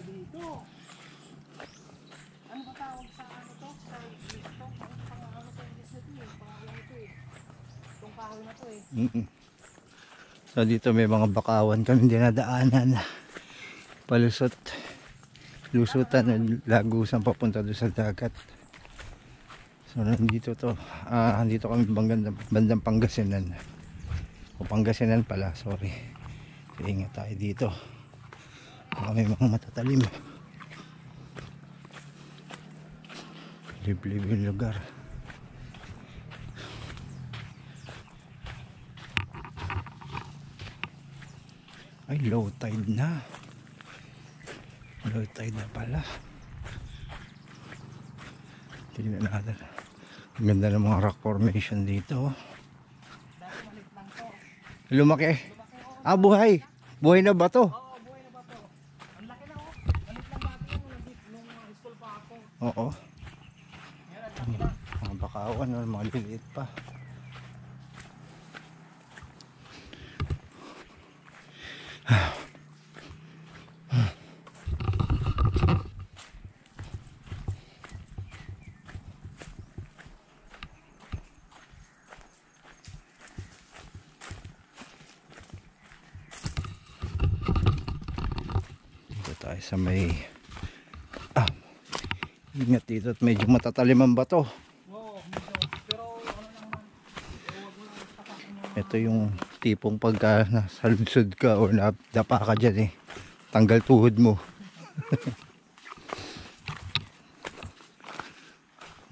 dito. Ano ba tawag sa ano to? Sa listo? Pang-ano to yung listo to eh. Pang-ano ito eh. Itong kahoy na to eh. So dito may mga bakawan kami dinadaanan. Palusot. Lusutan, lagusan papunta doon sa dagat. So nandito to. Nandito kami bandang Pangasinan. O Pangasinan pala, sorry. So ingat tayo dito. May mga matatalim. Liblib yung lugar. Ay, low tide na. Low tide na pala. Tingnan natin. Ang ganda ng mga rock formation dito. Lumaki. Buhay. Buhay na ba to? Oo, buhay na ba to? Ang laki na oh. Alit lang ba ito nung school pa ako? Oo. Yan, ang laki na. Mga bakawan, mga liliit pa. Tayo sa may ingat dito at medyo matatalim ang bato. Oo, pero ano lang man, huwag mo lang tapakin mo. Ito yung tipong pagka nasa lunsod ka o nadapa ka dyan tanggal tuhod mo.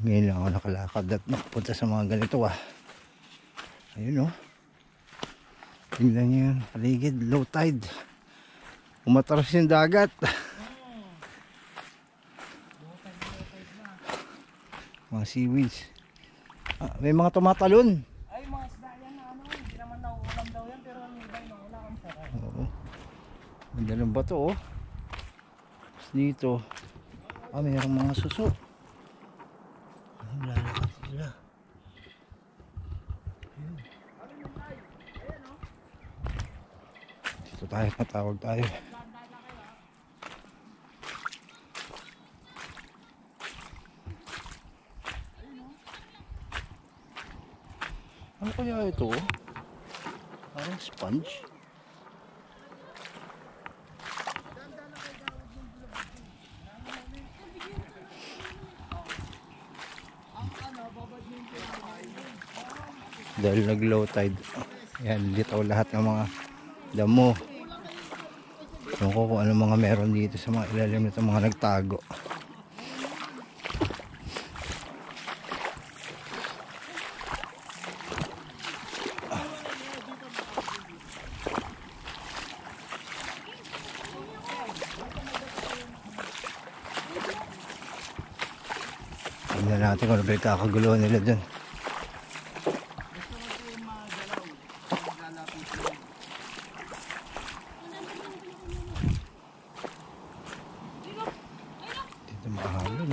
Ngayon lang ako nakalakad at nakapunta sa mga ganito ayun tingnan nyo yun, paligid, low tide. Umatras yung dagat. Mga seaweeds. May mga tumatalon. Ay, mga isda yan na ano, hindi naman nauulam daw yan, pero ang iba yung nauulam sa kaya. Oo. Ganda ng bato Tapos dito, mayroong mga suso. Lalakad sila. Dito tayo, matawag tayo. Ano kaya ito? Parang sponge. Dahil nag low tide, yan, litaw lahat ng mga damo. Ewan ko kung ano mga meron dito sa mga ilalim nito, mga nagtago. Tingnan natin kung ano ba yung kakagulo nila dun. Dito mahalon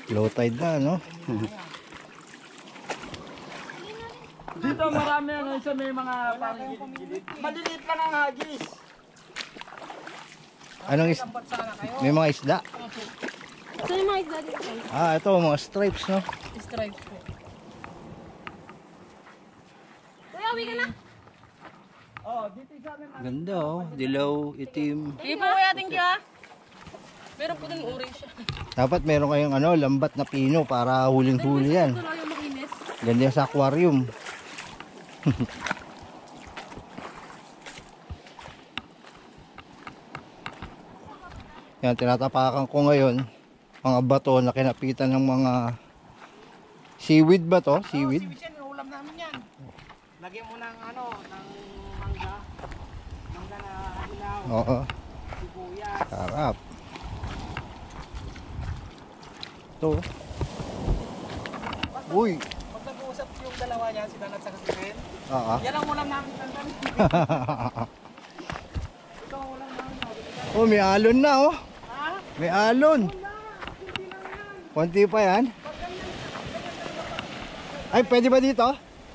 Low tide na, no? Dito marami ano, isa may mga pangilid. Maliliit lang ang hagis. Anong may mga isda? Ito yung mga isda dito. Ito mga stripes, no? Stripes po. Kuya, uwi ka na. Dito sa amin. Ganda, dilaw, itim. Sige po kuya, thank you Meron po din orange siya. Dapat meron kayong lambat na pino para huling-huli yan. Ito lang yung makinis. Ganda yan sa aquarium. Yan, tinatapakan ko ngayon mga bato na kinapitan ng mga seaweed ba to? Seaweed? Seaweed yan, ulam namin yan. Lagyan mo ng ano, ng mangga. Mangga na hilaw. Oo. Sibuyas. Sarap. Ito. Uy. Pag nag-uusap yung dalawa niya, si Dan at saka si Ben, Oo. yan ang ulam namin tantan. Ito ang ulam namin. May alon na Ha? May alon. Konti pa yan. Ay, pwede ba dito?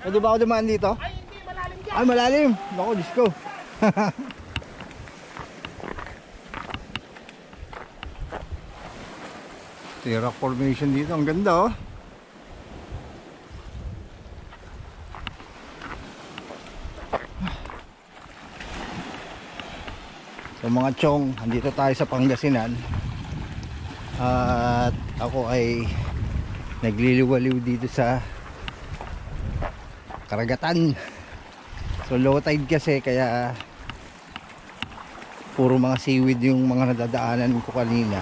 Pwede ba ako dumaan dito? Ay, hindi. Ay, malalim. Naku, Diyos ko. Rock formation dito. Ang ganda, oh. So mga chong, andito tayo sa Pangasinan. At ako ay nagliliwaliw dito sa karagatan. So low tide kasi, kaya puro mga seaweed yung mga nadadaanan ko kanina.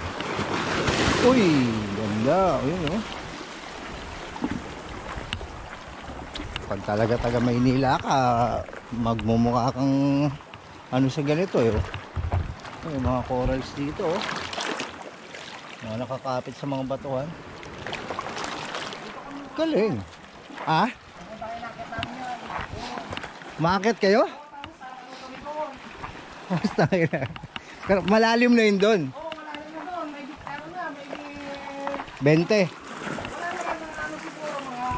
Uy, ganda. Ayun, oh. Pag talaga taga Maynila ka, magmumukha kang ano sa ganito, eh. May mga corals dito, oh. Mga nakakapit sa mga batuhan. Galing. Ah? Umakit kayo? Basta yun. Pero malalim na yun doon. Oo, malalim na doon. May ano na, may 20. wala naman ano siguro, mga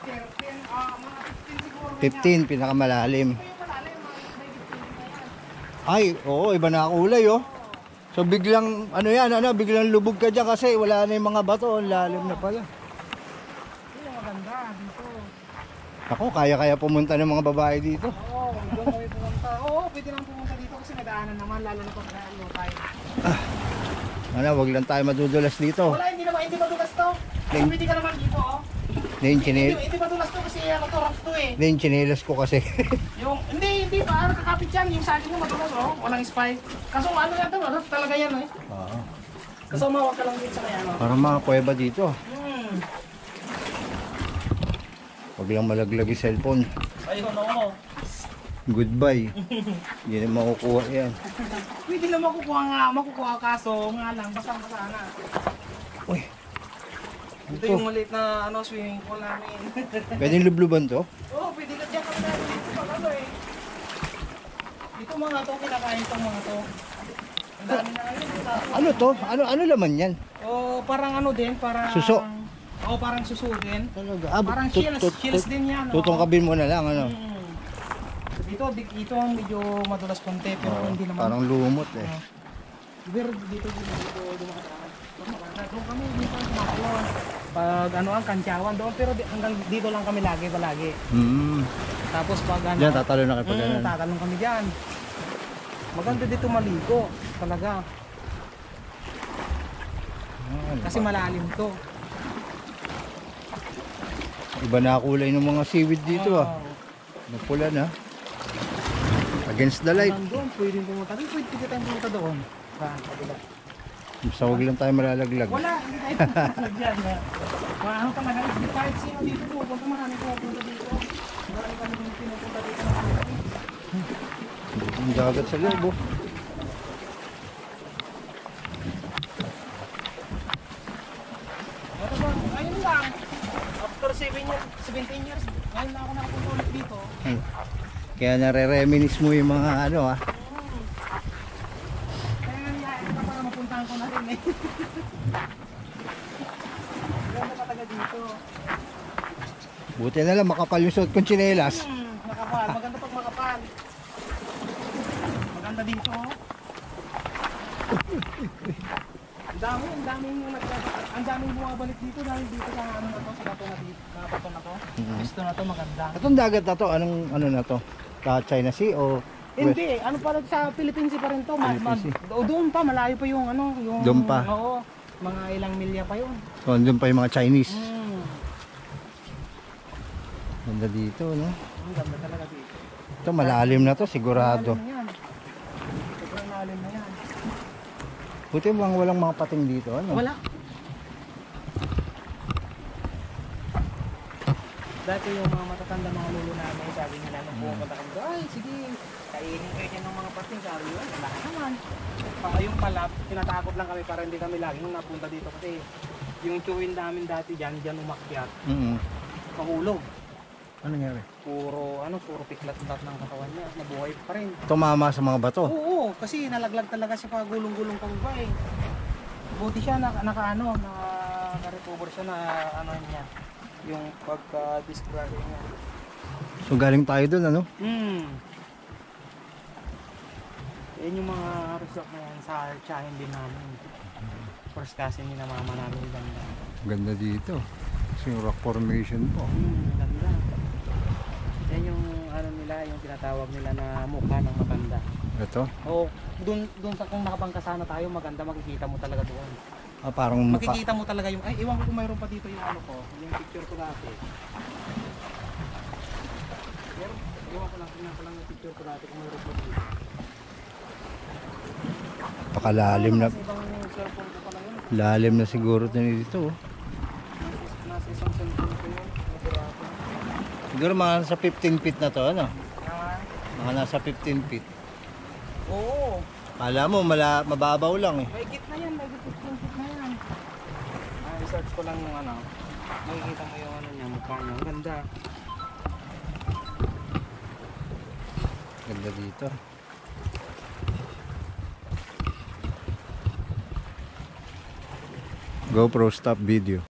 13, mga 15 siguro. 15, pinakamalalim. Yung malalim, may 15 na yan. Ay, oo, iba na kulay, oh. So biglang, ano yan, biglang lubog ka dyan kasi wala na yung mga bato. Ang lalim na pala. Yun ang maganda dito. Ako, kaya pumunta ng mga babae dito. Oo, doon kami pumunta. Oo, pwede lang pumunta dito kasi nadaanan naman, lalo na pag low tide. Wag lang tayo madudulas dito. Wala, hindi madulas to. Pwede ka naman dito, oh. Hindi madulas to kasi ano to, rock to eh. Yung chinelas ko kasi. Hindi pa, kakapit yan. Yung saging mo madulas, oh. Walang spike. Kaso ano yan to, rock talaga yan, eh. Oo. Kaso mawag ka lang din sa kaya, no. Parang mga kuweba dito. Wag lang malaglag yung cellphone. Ayun, oo. Goodbye. Hindi na makukuha yan. Pwede na makukuha kaso nga lang, basta-basta na. Uy. Ito yung maliit na swimming pool namin. Pwedeng lubluban to? Oo, pwede ka dyan kami namin dito pag ano eh. Dito mga to, kinakain tong mga to. Ang dami na Ano to? Ano laman yan? Oh, parang ano din, parang... Suso? Oo, parang suso din. Talaga? Parang shields din yan. Tutungkabin mo na lang, ano? Dito ang medyo madulas konti, pero hindi naman. Parang lumot, eh. Pero dito dumakataas. Doon kami, dito ang kumakulon. Pag ang kantyawan doon, pero hanggang dito lang kami palagi. Tapos pag ano... Diyan, tatalo na kayo pag ganun. Tatalon kami dyan. Maganda dito maligo, talaga. Kasi malalim to. Iba na kulay ng mga seaweed dito, ah. Napula na. Against the light. Doon, pwede pumunta. Pwede tayong pumunta doon. Kabila. Basta huwag lang tayo malalaglag. Wala, hindi tayo pumunta dyan. Ano talaga, kahit sino dito pupunta, marami pupunta dito. Marami kami pinupunta dito. Ang dagat sa loob, oh. Ayun lang. After 17 years, ngayon na ako nakapunta ulit dito. Kaya nare-reminis mo yung mga ano, ah. Kaya nga niyain ka para mapuntahan ko na rin eh. Ganda ka taga dito. Buti na lang makapal yung suot kong tsinelas. Makapal. Maganda pag makapal. Maganda dito. Ang daming bumabalik dito dahil dito sa ano na to, sa bato na dito, na bato na to. Gusto na to maganda. Itong dagat na to, anong ano na to? China Sea o Hindi, ano pala sa Philippine Sea pa rin to. Philippine Sea. Doon pa, malayo pa yung ano, yung... Doon pa? Oo, mga ilang milya pa yun. So, andun pa yung mga Chinese. Mm. Ganda dito, no? Ang ganda talaga dito. Ito, malalim na to, sigurado. Malalim na yan. Sobrang malalim na yan. Buti bang walang mga pating dito, ano? Wala. Dati yung mga matatanda mga lolo namin, sabi nila nung pumunta kami doon, ay sige, kainin kayo dyan ng mga pating. Sabi yun, wala naman. Yung pala, tinatakot lang kami para hindi kami laging napunta dito kasi yung chewin namin dati dyan umakyat, mahulog. Ano nangyari? Puro piklat ng katawan niya, nabuhay pa rin. Tumama sa mga bato? Oo, kasi nalaglag talaga siya pa gulong-gulong pababa eh. Buti siya naka-recover siya na ano niya, yung pagka-discover niya. So galing tayo dun, ano? Yan yung mga resort na yan sa tsahin din namin. First cousin ni na mama namin ganda. Ganda dito. Kasi yung rock formation po. Ganda. Yan yung ano nila, yung tinatawag nila na mukha ng matanda. Ito. O dun sa kung nakabangkasana tayo, maganda makikita mo talaga doon. Ah, parang mukha. Makikita mo talaga yung, ay iwan ko kung mayroon pa dito yung ano ko, yung picture ko dati. Pero, iwan ko lang, tingnan ko lang yung picture ko dati kung mayroon pa dito. Pakalalim na. Nasa ibang cellphone ko pala yun. Lalim na siguro dito. Oh. Nasa isang cellphone ko yun. Nakurado. Siguro mga nasa 15 feet na to, ano? Ah, Mga nasa 15 feet. oo. Kala mo, mababaw lang eh. May git na yan, may git 15 feet na yan. I-search ko lang yung ano. Makikita mo yung ano niya, mukha niya. Ang ganda. Ganda dito. GoPro stop video.